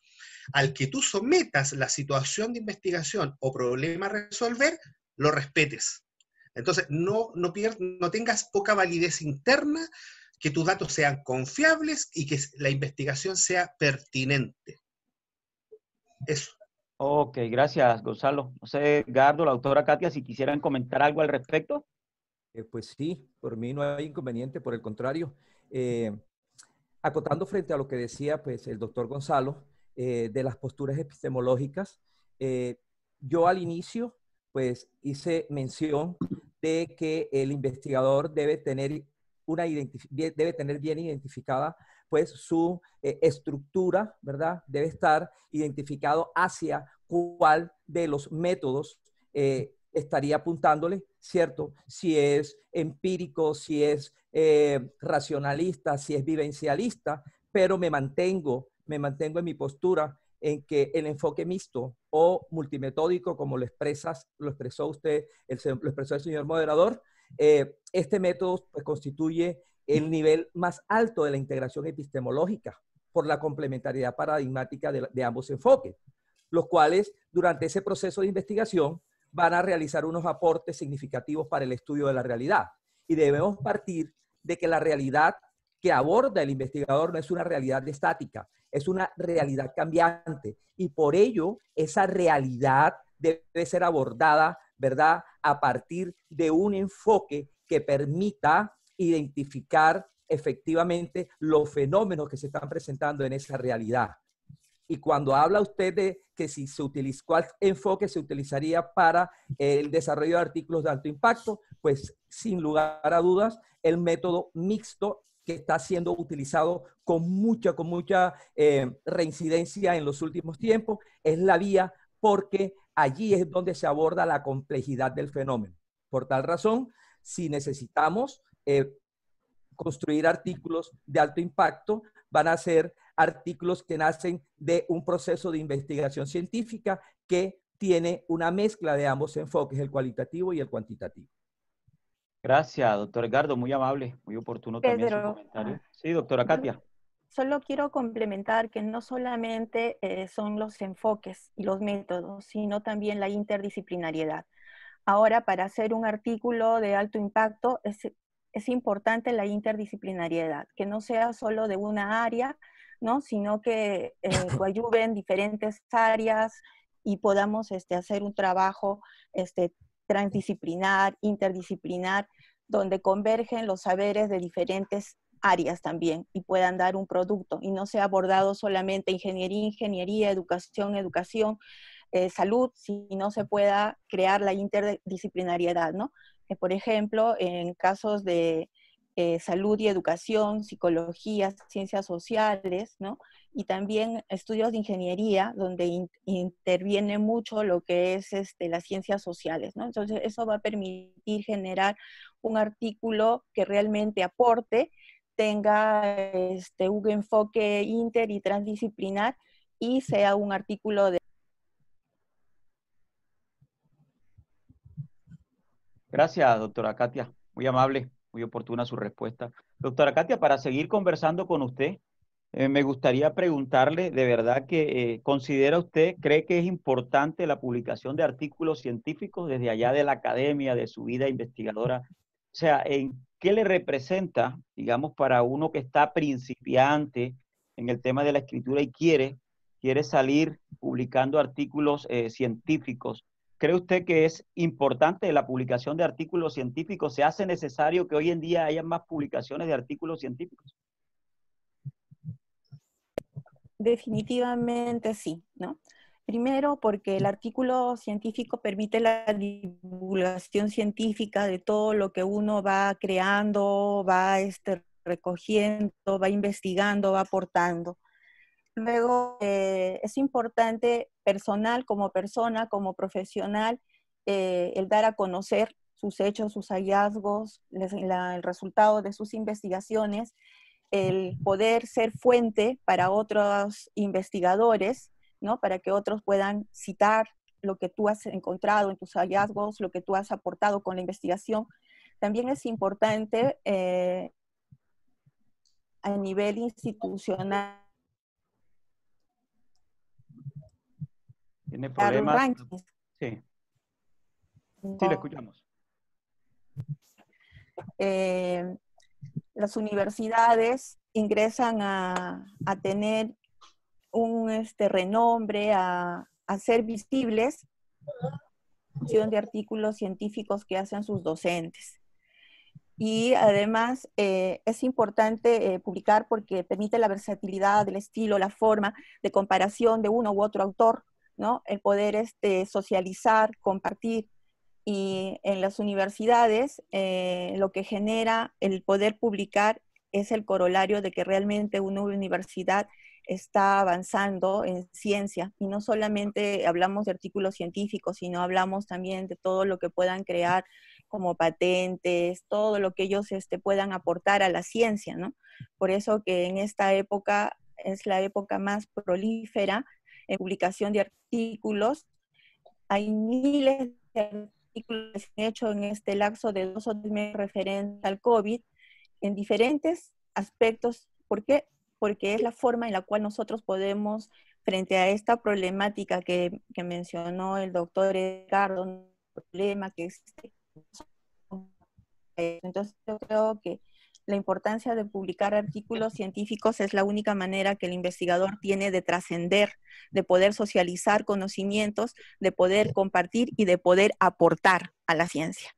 al que tú sometas la situación de investigación o problema a resolver, lo respetes. Entonces, no tengas poca validez interna, que tus datos sean confiables y que la investigación sea pertinente. Eso. Ok, gracias, Gonzalo. No sé, Gardo, la autora Katia, si quisieran comentar algo al respecto. Pues sí, por mí no hay inconveniente, por el contrario. Acotando frente a lo que decía pues, el doctor Gonzalo de las posturas epistemológicas, yo al inicio pues hice mención de que el investigador debe tener, debe tener bien identificada pues su estructura, ¿verdad? Debe estar identificado hacia cuál de los métodos estaría apuntándole, ¿cierto? Si es empírico, si es racionalista, si es vivencialista, pero me mantengo en mi postura en que el enfoque mixto o multimetódico, como lo expresó usted, lo expresó el señor moderador, este método pues, constituye el nivel más alto de la integración epistemológica por la complementariedad paradigmática de ambos enfoques, los cuales durante ese proceso de investigación van a realizar unos aportes significativos para el estudio de la realidad. Y debemos partir de que la realidad que aborda el investigador no es una realidad estática, es una realidad cambiante. Y por ello, esa realidad debe ser abordada, ¿verdad?, a partir de un enfoque que permita identificar efectivamente los fenómenos que se están presentando en esa realidad. Y cuando habla usted de que si se utiliza, ¿cuál enfoque se utilizaría para el desarrollo de artículos de alto impacto? Pues sin lugar a dudas, el método mixto que está siendo utilizado con mucha reincidencia en los últimos tiempos es la vía, porque allí es donde se aborda la complejidad del fenómeno. Por tal razón, si necesitamos construir artículos de alto impacto, van a ser artículos que nacen de un proceso de investigación científica que tiene una mezcla de ambos enfoques, el cualitativo y el cuantitativo. Gracias, doctor Edgardo, muy amable, muy oportuno también su comentario. Sí, doctora Katia. Solo quiero complementar que no solamente son los enfoques y los métodos, sino también la interdisciplinariedad. Ahora, para hacer un artículo de alto impacto, es importante la interdisciplinariedad, que no sea solo de una área, ¿no?, sino que coadyuven diferentes áreas y podamos hacer un trabajo transdisciplinar, interdisciplinar, donde convergen los saberes de diferentes áreas también y puedan dar un producto y no sea abordado solamente ingeniería, educación, salud, sino se pueda crear la interdisciplinariedad, ¿no? Por ejemplo, en casos de salud y educación, psicología, ciencias sociales, ¿no? Y también estudios de ingeniería, donde interviene mucho lo que es las ciencias sociales, ¿no? Entonces, eso va a permitir generar un artículo que realmente aporte, tenga un enfoque inter y transdisciplinar y sea un artículo de... Gracias, doctora Katia. Muy amable, muy oportuna su respuesta. Doctora Katia, para seguir conversando con usted, me gustaría preguntarle, de verdad que considera usted, cree que es importante la publicación de artículos científicos desde allá de la academia, de su vida investigadora. O sea, ¿en qué le representa, digamos, para uno que está principiante en el tema de la escritura y quiere salir publicando artículos científicos? ¿Cree usted que es importante la publicación de artículos científicos? ¿Se hace necesario que hoy en día haya más publicaciones de artículos científicos? Definitivamente sí, ¿no? Primero, porque el artículo científico permite la divulgación científica de todo lo que uno va creando, va recogiendo, va investigando, va aportando. Luego, es importante personal, como persona, como profesional, el dar a conocer sus hechos, sus hallazgos, el resultado de sus investigaciones, el poder ser fuente para otros investigadores, ¿no? Para que otros puedan citar lo que tú has encontrado en tus hallazgos, lo que tú has aportado con la investigación. También es importante a nivel institucional. ¿Tiene problemas? Rankings. Sí. Sí, le escuchamos. Las universidades ingresan a tener un renombre, a ser visibles de artículos científicos que hacen sus docentes. Y además es importante publicar porque permite la versatilidad del estilo, la forma de comparación de uno u otro autor, ¿no? El poder socializar, compartir. Y en las universidades lo que genera el poder publicar es el corolario de que realmente una universidad está avanzando en ciencia. Y no solamente hablamos de artículos científicos, sino hablamos también de todo lo que puedan crear como patentes, todo lo que ellos puedan aportar a la ciencia, ¿no? Por eso que en esta época es la época más prolífera en publicación de artículos. Hay miles de artículos que se han hecho en este lapso de 2 o 3 meses referente al COVID en diferentes aspectos. ¿Por qué? Porque es la forma en la cual nosotros podemos, frente a esta problemática que mencionó el doctor Edgardo, un problema que existe. Entonces yo creo que la importancia de publicar artículos científicos es la única manera que el investigador tiene de trascender, de poder socializar conocimientos, de poder compartir y de poder aportar a la ciencia.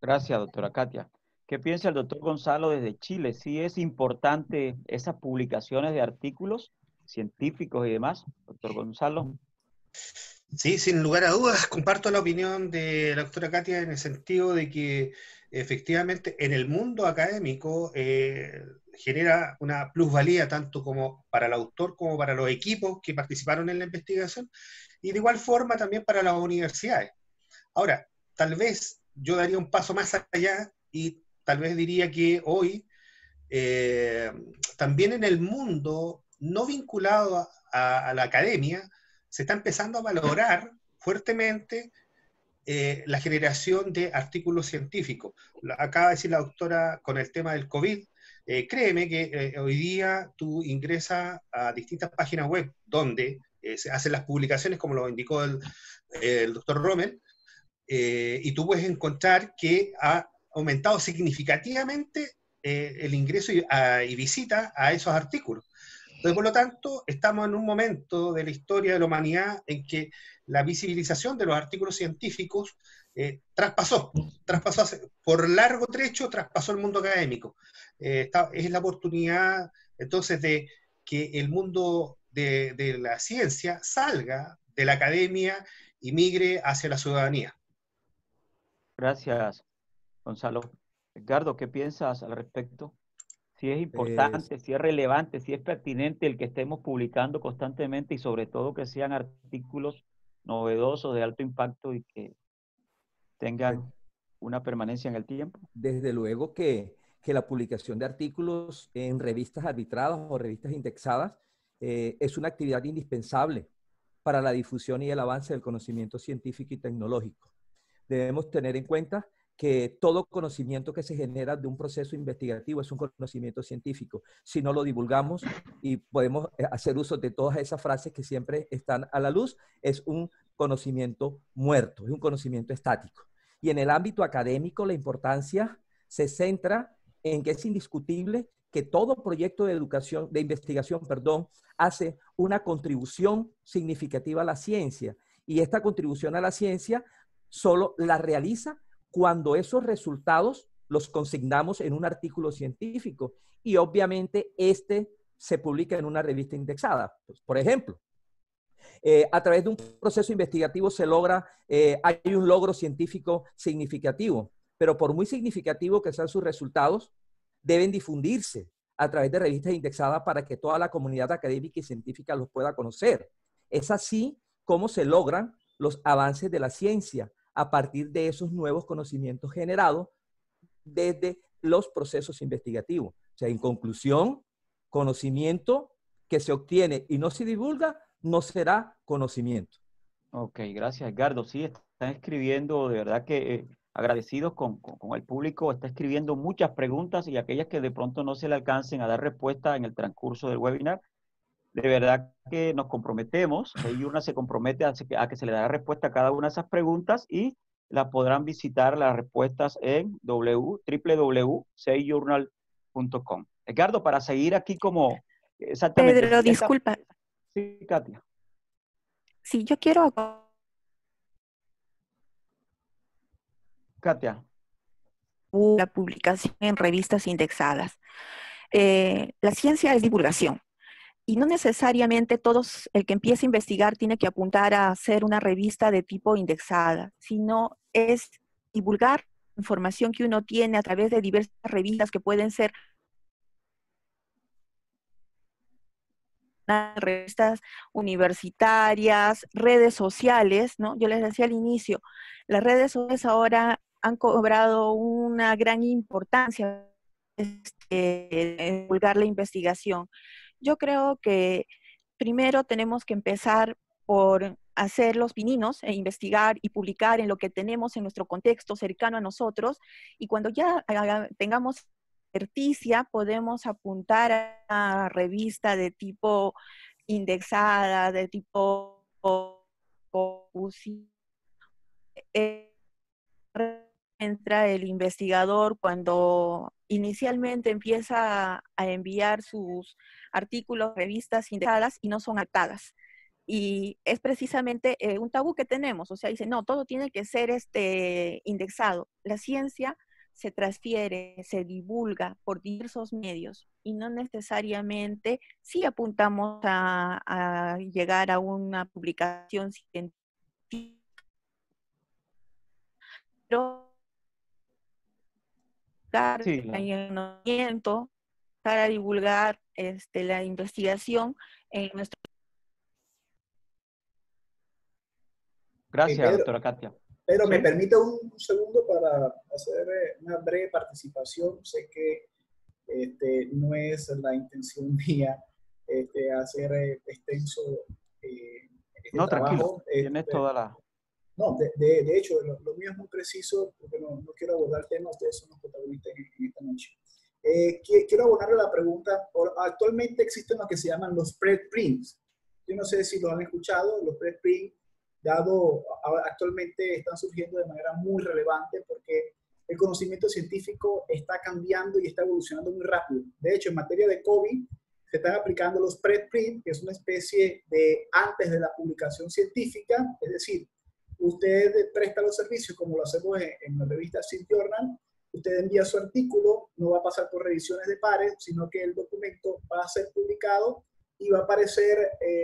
Gracias, doctora Katia. ¿Qué piensa el doctor Gonzalo desde Chile? ¿Sí es importante esas publicaciones de artículos científicos y demás, doctor Gonzalo? Sí, sin lugar a dudas, comparto la opinión de la doctora Katia en el sentido de que efectivamente en el mundo académico genera una plusvalía tanto como para el autor como para los equipos que participaron en la investigación y de igual forma también para las universidades. Ahora, tal vez yo daría un paso más allá y tal vez diría que hoy también en el mundo no vinculado a la academia se está empezando a valorar fuertemente la generación de artículos científicos. Acaba de decir la doctora con el tema del COVID, créeme que hoy día tú ingresas a distintas páginas web donde se hacen las publicaciones, como lo indicó el doctor Rommel, y tú puedes encontrar que ha aumentado significativamente el ingreso y visita a esos artículos. Entonces, por lo tanto, estamos en un momento de la historia de la humanidad en que la visibilización de los artículos científicos traspasó por largo trecho, traspasó el mundo académico. Es la oportunidad, entonces, de que el mundo de la ciencia salga de la academia y migre hacia la ciudadanía. Gracias, Gonzalo. Edgardo, ¿qué piensas al respecto? Si es importante, si es relevante, si es pertinente el que estemos publicando constantemente y sobre todo que sean artículos novedosos de alto impacto y que tengan una permanencia en el tiempo. Desde luego que la publicación de artículos en revistas arbitradas o revistas indexadas es una actividad indispensable para la difusión y el avance del conocimiento científico y tecnológico. Debemos tener en cuenta que todo conocimiento que se genera de un proceso investigativo es un conocimiento científico. Si no lo divulgamos y podemos hacer uso de todas esas frases que siempre están a la luz, es un conocimiento muerto, es un conocimiento estático. Y en el ámbito académico, la importancia se centra en que es indiscutible que todo proyecto de educación, de investigación, hace una contribución significativa a la ciencia. Y esta contribución a la ciencia solo la realiza cuando esos resultados los consignamos en un artículo científico y obviamente se publica en una revista indexada. Pues, por ejemplo, a través de un proceso investigativo hay un logro científico significativo, pero por muy significativo que sean sus resultados, deben difundirse a través de revistas indexadas para que toda la comunidad académica y científica los pueda conocer. Es así como se logran los avances de la ciencia a partir de esos nuevos conocimientos generados desde los procesos investigativos. O sea, en conclusión, conocimiento que se obtiene y no se divulga no será conocimiento. Ok, gracias, Edgardo. Sí, están escribiendo, de verdad que agradecidos con el público, está escribiendo muchas preguntas y aquellas que de pronto no se le alcancen a dar respuesta en el transcurso del webinar. De verdad que nos comprometemos, CEIJournal se compromete a que se le dará respuesta a cada una de esas preguntas y las podrán visitar las respuestas en www.ceijjournal.com. Edgardo, para seguir aquí como exactamente. Pedro, disculpa. Sí, Katia. Sí, yo quiero... Katia. la publicación en revistas indexadas. La ciencia es divulgación. Y no necesariamente el que empiece a investigar tiene que apuntar a hacer una revista de tipo indexada, sino es divulgar información que uno tiene a través de diversas revistas que pueden ser revistas universitarias, redes sociales, ¿no? Yo les decía al inicio, las redes sociales ahora han cobrado una gran importancia en divulgar la investigación. Yo creo que primero tenemos que empezar por hacer los pininos e investigar y publicar en lo que tenemos en nuestro contexto cercano a nosotros, y cuando ya tengamos experticia podemos apuntar a revista de tipo indexada, de tipo entra el investigador cuando inicialmente empieza a enviar sus artículos, revistas indexadas y no son actadas. Y es precisamente un tabú que tenemos, o sea, dice, no, todo tiene que ser indexado. La ciencia se transfiere, se divulga por diversos medios y no necesariamente si apuntamos a llegar a una publicación científica, pero para divulgar la investigación en nuestro. Gracias, doctora Katia. Pero ¿Sí? me permite un segundo para hacer una breve participación. Sé que no es la intención mía hacer extenso no, trabajo. Tranquilo, tienes toda la... No, de hecho, lo mío es muy preciso porque no quiero abordar temas, ustedes son los protagonistas en esta noche. Quiero abonarle la pregunta. Actualmente existen lo que se llaman los preprints. Yo no sé si los han escuchado, los preprints, actualmente están surgiendo de manera muy relevante porque el conocimiento científico está cambiando y está evolucionando muy rápido. De hecho, en materia de COVID, se están aplicando los preprints, que es una especie de antes de la publicación científica, es decir, usted presta los servicios como lo hacemos en la revista CIT Journal. Usted envía su artículo, no va a pasar por revisiones de pares, sino que el documento va a ser publicado y va a aparecer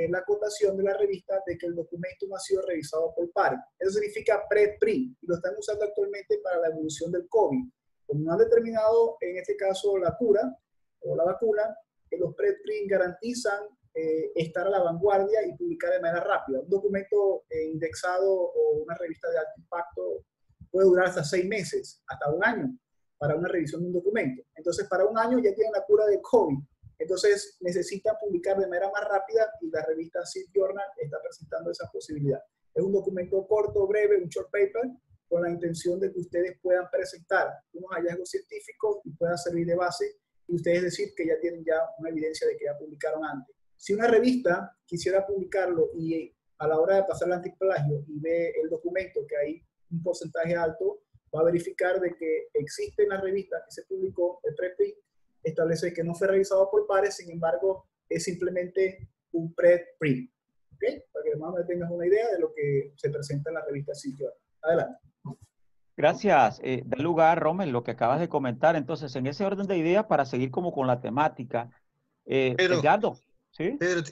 la acotación de la revista de que el documento no ha sido revisado por pares. Eso significa preprint y lo están usando actualmente para la evolución del COVID. Como no han determinado, en este caso, la cura o la vacuna, los preprint garantizan estar a la vanguardia y publicar de manera rápida. Un documento indexado o una revista de alto impacto puede durar hasta 6 meses, hasta 1 año, para una revisión de un documento. Entonces, para 1 año ya tienen la cura de COVID. Entonces, necesitan publicar de manera más rápida y la revista CIT Journal está presentando esa posibilidad. Es un documento corto, breve, un short paper, con la intención de que ustedes puedan presentar unos hallazgos científicos y puedan servir de base y ustedes decir que ya tienen ya una evidencia de que ya publicaron antes. Si una revista quisiera publicarlo y a la hora de pasar el antiplagio y ve el documento que hay un porcentaje alto, va a verificar de que existe en la revista que se publicó el preprint, establece que no fue revisado por pares, sin embargo, es simplemente un preprint. ¿Ok? Para que más o menos tengas una idea de lo que se presenta en la revista CIT Journal. Adelante. Gracias. Da lugar, Rommel, lo que acabas de comentar. Entonces, en ese orden de ideas, para seguir como con la temática, Edgardo, ¿sí? Pedro,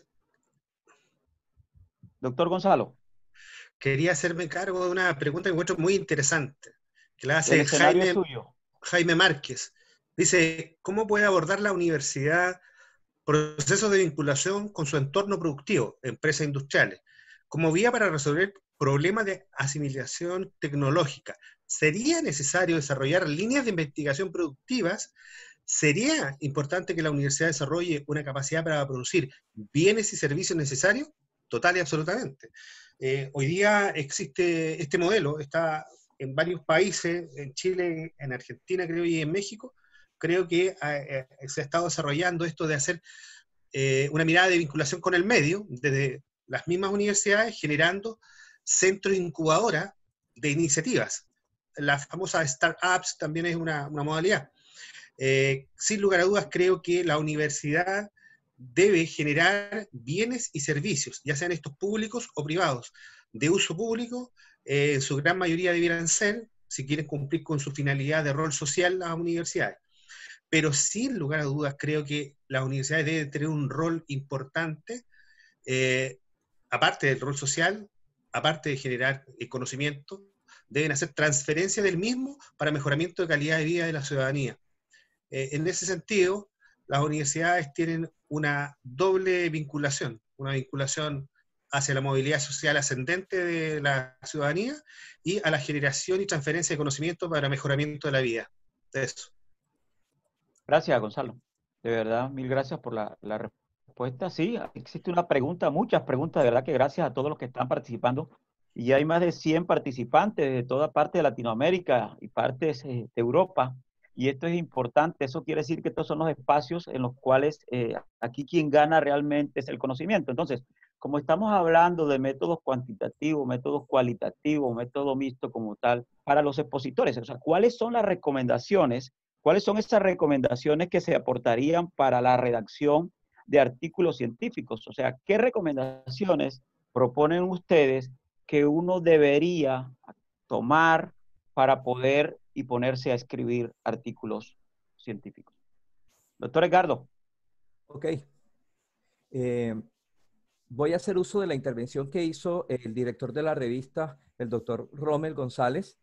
Doctor Gonzalo. Quería hacerme cargo de una pregunta que encuentro muy interesante, que la hace El escenario es suyo. Jaime Márquez. Dice, ¿cómo puede abordar la universidad procesos de vinculación con su entorno productivo, empresas industriales, como vía para resolver problemas de asimilación tecnológica? ¿Sería necesario desarrollar líneas de investigación productivas? ¿Sería importante que la universidad desarrolle una capacidad para producir bienes y servicios necesarios? Total y absolutamente. Hoy día existe este modelo, está en varios países, en Chile, en Argentina creo y en México. Creo que se ha estado desarrollando esto de hacer una mirada de vinculación con el medio, desde las mismas universidades, generando centros incubadoras de iniciativas. Las famosas startups también es una modalidad. Sin lugar a dudas, creo que la universidad debe generar bienes y servicios, ya sean estos públicos o privados, de uso público. En su gran mayoría debieran ser si quieren cumplir con su finalidad de rol social las universidades. Pero sin lugar a dudas creo que las universidades deben tener un rol importante, aparte del rol social, aparte de generar conocimiento, deben hacer transferencia del mismo para mejoramiento de calidad de vida de la ciudadanía. En ese sentido, las universidades tienen una doble vinculación, una vinculación hacia la movilidad social ascendente de la ciudadanía y a la generación y transferencia de conocimiento para mejoramiento de la vida. Eso. Gracias, Gonzalo. De verdad, mil gracias por la respuesta. Sí, existe una pregunta, muchas preguntas, de verdad que gracias a todos los que están participando. Y hay más de 100 participantes de toda parte de Latinoamérica y partes de Europa. Y esto es importante, eso quiere decir que estos son los espacios en los cuales aquí quien gana realmente es el conocimiento. Entonces, como estamos hablando de métodos cuantitativos, métodos cualitativos, método mixto como tal, para los expositores, o sea, ¿cuáles son las recomendaciones? ¿Cuáles son esas recomendaciones que se aportarían para la redacción de artículos científicos? O sea, ¿qué recomendaciones proponen ustedes que uno debería tomar para poder y ponerse a escribir artículos científicos? Doctor Edgardo. Ok. Voy a hacer uso de la intervención que hizo el director de la revista, el doctor Rommel González,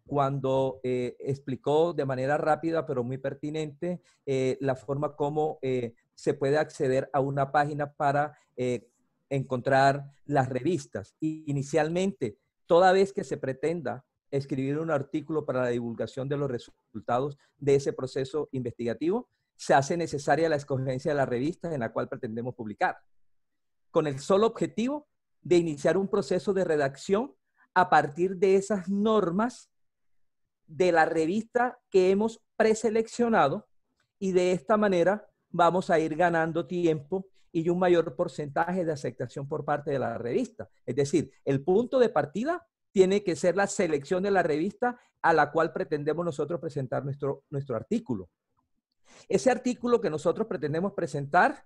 cuando explicó de manera rápida pero muy pertinente la forma como se puede acceder a una página para encontrar las revistas. Y inicialmente, toda vez que se pretenda escribir un artículo para la divulgación de los resultados de ese proceso investigativo, se hace necesaria la escogencia de la revista en la cual pretendemos publicar, con el solo objetivo de iniciar un proceso de redacción a partir de esas normas de la revista que hemos preseleccionado, y de esta manera vamos a ir ganando tiempo y un mayor porcentaje de aceptación por parte de la revista. Es decir, el punto de partida tiene que ser la selección de la revista a la cual pretendemos nosotros presentar nuestro artículo. Ese artículo que nosotros pretendemos presentar,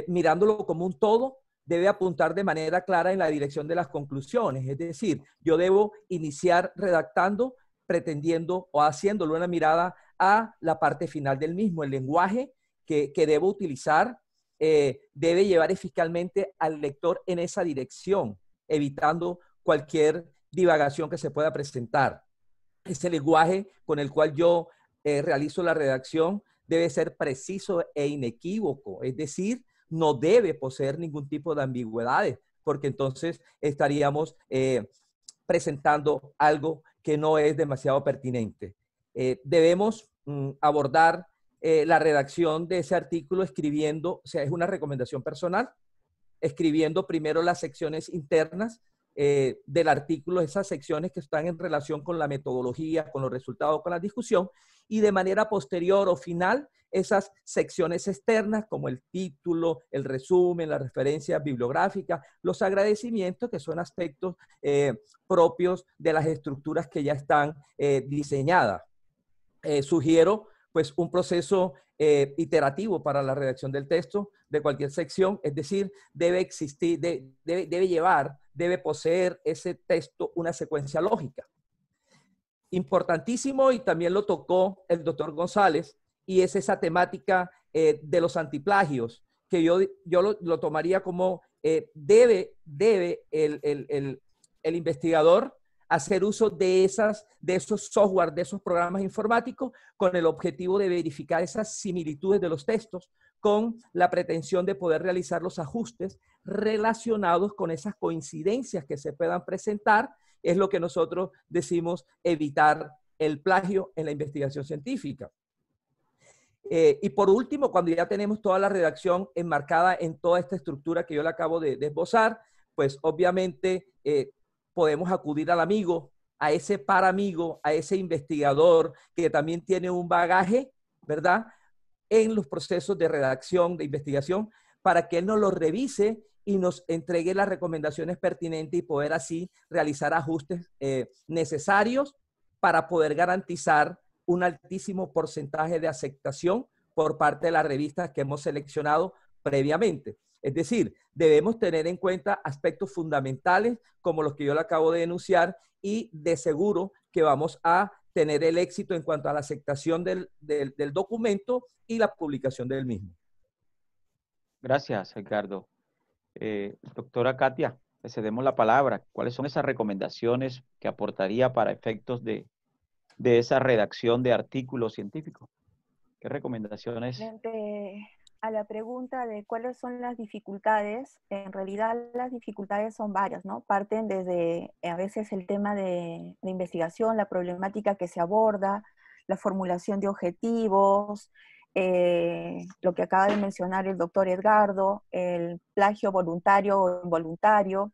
mirándolo como un todo, debe apuntar de manera clara en la dirección de las conclusiones. Es decir, yo debo iniciar redactando, pretendiendo o haciéndole una mirada a la parte final del mismo. El lenguaje que debo utilizar debe llevar eficazmente al lector en esa dirección, evitando cualquier divagación que se pueda presentar. Ese lenguaje con el cual yo realizo la redacción debe ser preciso e inequívoco, es decir, no debe poseer ningún tipo de ambigüedades, porque entonces estaríamos presentando algo que no es demasiado pertinente. Debemos abordar la redacción de ese artículo escribiendo, o sea, es una recomendación personal, escribiendo primero las secciones internas del artículo, esas secciones que están en relación con la metodología, con los resultados, con la discusión, y de manera posterior o final, esas secciones externas como el título, el resumen, la referencia bibliográfica, los agradecimientos, que son aspectos propios de las estructuras que ya están diseñadas. Sugiero pues un proceso iterativo para la redacción del texto de cualquier sección, es decir, debe existir, debe poseer ese texto una secuencia lógica. Importantísimo, y también lo tocó el doctor González, y es esa temática de los antiplagios, que yo lo tomaría como debe el investigador hacer uso de esos software, de esos programas informáticos, con el objetivo de verificar esas similitudes de los textos, con la pretensión de poder realizar los ajustes relacionados con esas coincidencias que se puedan presentar. Es lo que nosotros decimos evitar el plagio en la investigación científica. Y por último, cuando ya tenemos toda la redacción enmarcada en toda esta estructura que yo le acabo de esbozar, pues obviamente podemos acudir al amigo, a ese par amigo, a ese investigador que también tiene un bagaje, ¿verdad?, en los procesos de redacción, de investigación, para que él nos lo revise y nos entregue las recomendaciones pertinentes y poder así realizar ajustes necesarios para poder garantizar un altísimo porcentaje de aceptación por parte de las revistas que hemos seleccionado previamente. Es decir, debemos tener en cuenta aspectos fundamentales como los que yo le acabo de enunciar y de seguro que vamos a tener el éxito en cuanto a la aceptación del documento y la publicación del mismo. Gracias, Edgardo. Doctora Katia, le cedemos la palabra. ¿Cuáles son esas recomendaciones que aportaría para efectos de esa redacción de artículos científicos? ¿Qué recomendaciones? Frente a la pregunta de cuáles son las dificultades, en realidad las dificultades son varias, ¿no? Parten desde a veces el tema de investigación, la problemática que se aborda, la formulación de objetivos, lo que acaba de mencionar el doctor Edgardo, el plagio voluntario o involuntario,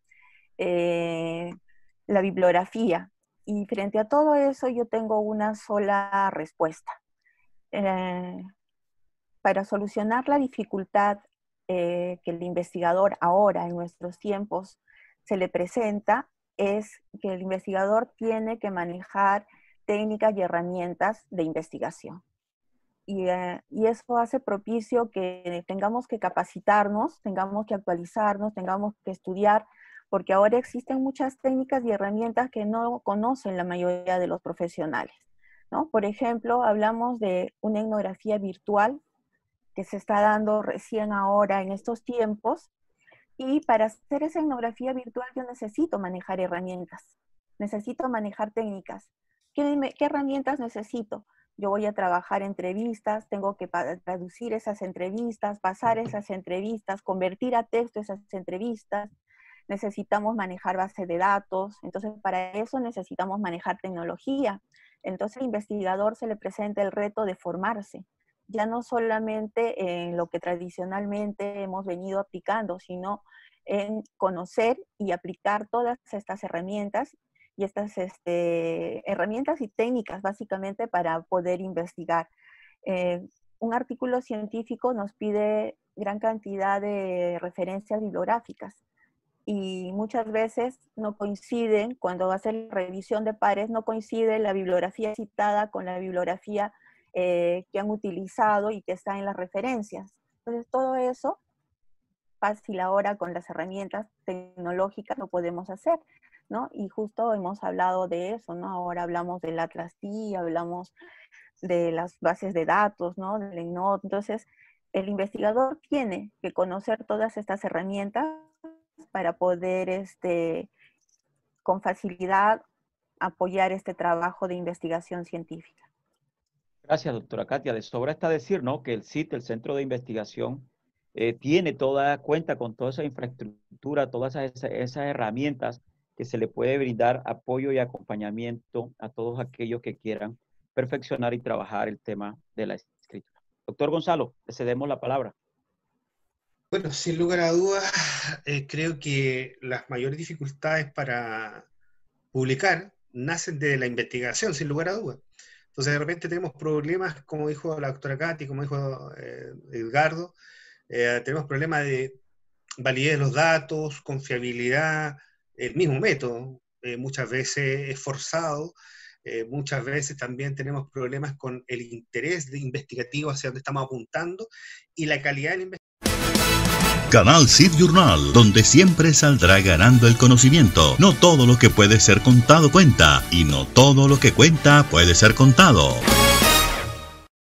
la bibliografía. Y frente a todo eso yo tengo una sola respuesta. Para solucionar la dificultad que el investigador ahora en nuestros tiempos se le presenta, es que el investigador tiene que manejar técnicas y herramientas de investigación. Y eso hace propicio que tengamos que capacitarnos, tengamos que actualizarnos, tengamos que estudiar, porque ahora existen muchas técnicas y herramientas que no conocen la mayoría de los profesionales, ¿no? Por ejemplo, hablamos de una etnografía virtual que se está dando recién ahora en estos tiempos, y para hacer esa etnografía virtual yo necesito manejar herramientas, necesito manejar técnicas. ¿Qué herramientas necesito? Yo voy a trabajar entrevistas, tengo que traducir esas entrevistas, pasar esas entrevistas, convertir a texto esas entrevistas, necesitamos manejar base de datos, entonces para eso necesitamos manejar tecnología. Entonces al investigador se le presenta el reto de formarse, ya no solamente en lo que tradicionalmente hemos venido aplicando, sino en conocer y aplicar todas estas herramientas y estas herramientas y técnicas básicamente para poder investigar. Un artículo científico nos pide gran cantidad de referencias bibliográficas y muchas veces no coinciden, cuando va a ser revisión de pares, no coincide la bibliografía citada con la bibliografía que han utilizado y que está en las referencias. Entonces todo eso, fácil ahora con las herramientas tecnológicas lo podemos hacer, ¿no? Y justo hemos hablado de eso, ¿no? Ahora hablamos del Atlas-T, hablamos de las bases de datos, ¿no? Del ENOD. Entonces, el investigador tiene que conocer todas estas herramientas para poder, con facilidad, apoyar este trabajo de investigación científica. Gracias, doctora Katia. De sobra está decir, ¿no?, que el CIT, el Centro de Investigación, cuenta con toda esa infraestructura, todas esas herramientas que se le puede brindar apoyo y acompañamiento a todos aquellos que quieran perfeccionar y trabajar el tema de la escritura. Doctor Gonzalo, le cedemos la palabra. Bueno, sin lugar a dudas, creo que las mayores dificultades para publicar nacen de la investigación, sin lugar a dudas. Entonces, de repente tenemos problemas, como dijo la doctora Katy, como dijo Edgardo, tenemos problemas de validez de los datos, confiabilidad, el mismo método, muchas veces es forzado, muchas veces también tenemos problemas con el interés investigativo hacia donde estamos apuntando y la calidad de la investigación. Canal CIT Journal, donde siempre saldrá ganando el conocimiento. No todo lo que puede ser contado cuenta, y no todo lo que cuenta puede ser contado.